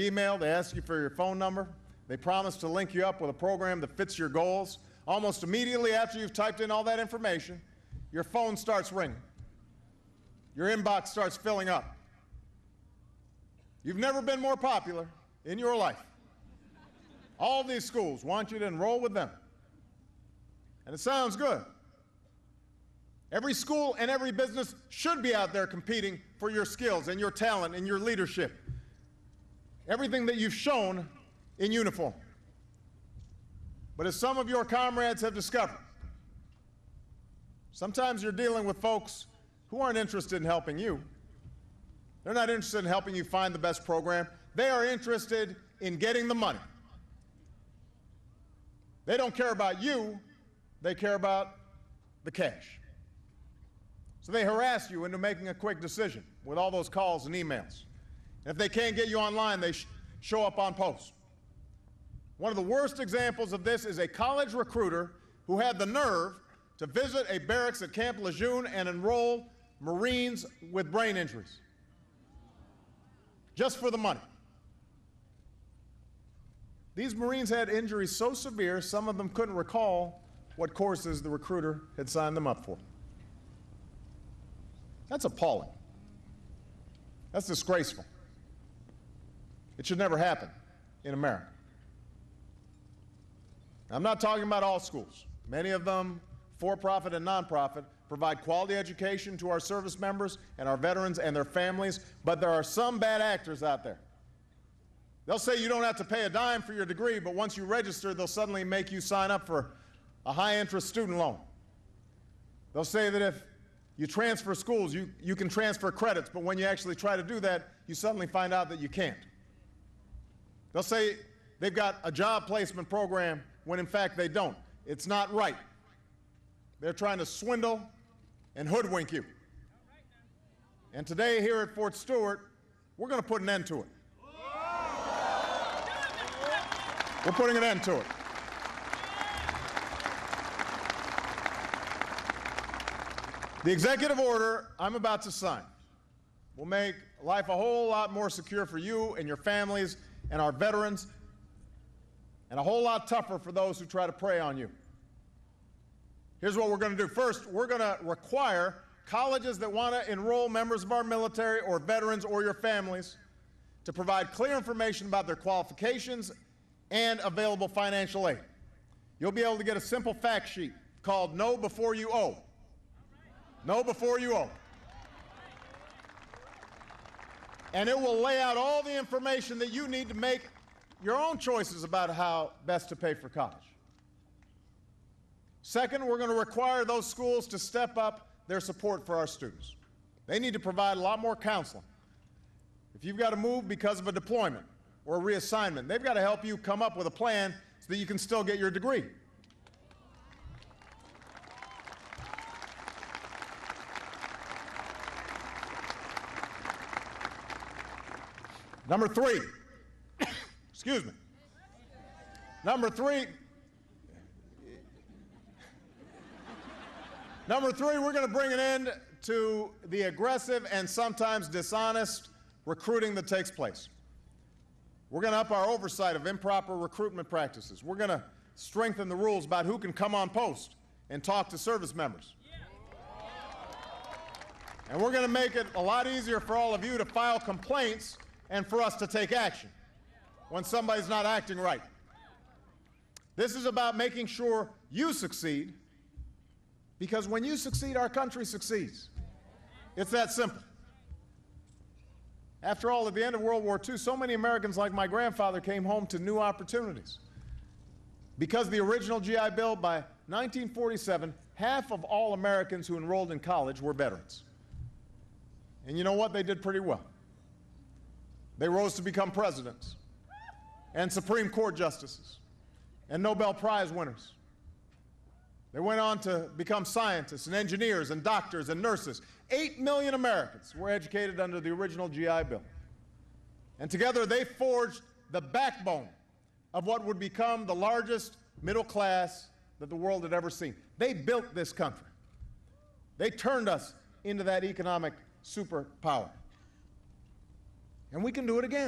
email, they ask you for your phone number, they promise to link you up with a program that fits your goals. Almost immediately after you've typed in all that information, your phone starts ringing. Your inbox starts filling up. You've never been more popular in your life. All these schools want you to enroll with them. And it sounds good. Every school and every business should be out there competing for your skills and your talent and your leadership. Everything that you've shown in uniform. But as some of your comrades have discovered, sometimes you're dealing with folks who aren't interested in helping you. They're not interested in helping you find the best program. They are interested in getting the money. They don't care about you, they care about the cash. So they harass you into making a quick decision with all those calls and emails. And if they can't get you online, they show up on post. One of the worst examples of this is a college recruiter who had the nerve to visit a barracks at Camp Lejeune and enroll Marines with brain injuries, just for the money. These Marines had injuries so severe, some of them couldn't recall what courses the recruiter had signed them up for. That's appalling. That's disgraceful. It should never happen in America. I'm not talking about all schools. Many of them, for-profit and nonprofit, provide quality education to our service members and our veterans and their families, but there are some bad actors out there. They'll say you don't have to pay a dime for your degree, but once you register, they'll suddenly make you sign up for a high-interest student loan. They'll say that if you transfer schools, you can transfer credits, but when you actually try to do that, you suddenly find out that you can't. They'll say they've got a job placement program when in fact they don't. It's not right. They're trying to swindle and hoodwink you. And today here at Fort Stewart, we're going to put an end to it. We're putting an end to it. The executive order I'm about to sign will make life a whole lot more secure for you and your families and our veterans, and a whole lot tougher for those who try to prey on you. Here's what we're going to do. First, we're going to require colleges that want to enroll members of our military or veterans or your families to provide clear information about their qualifications and available financial aid. You'll be able to get a simple fact sheet called Know Before You Owe. Know Before You Owe. And it will lay out all the information that you need to make your own choices about how best to pay for college. Second, we're going to require those schools to step up their support for our students. They need to provide a lot more counseling. If you've got to move because of a deployment or a reassignment, they've got to help you come up with a plan so that you can still get your degree. Number three, excuse me. Number three, we're going to bring an end to the aggressive and sometimes dishonest recruiting that takes place. We're going to up our oversight of improper recruitment practices. We're going to strengthen the rules about who can come on post and talk to service members. And we're going to make it a lot easier for all of you to file complaints and for us to take action when somebody's not acting right. This is about making sure you succeed, because when you succeed, our country succeeds. It's that simple. After all, at the end of World War II, so many Americans like my grandfather came home to new opportunities. Because of the original GI Bill, by 1947, half of all Americans who enrolled in college were veterans. And you know what? They did pretty well. They rose to become presidents and Supreme Court justices and Nobel Prize winners. They went on to become scientists and engineers and doctors and nurses. 8 million Americans were educated under the original GI Bill. And together they forged the backbone of what would become the largest middle class that the world had ever seen. They built this country. They turned us into that economic superpower. And we can do it again.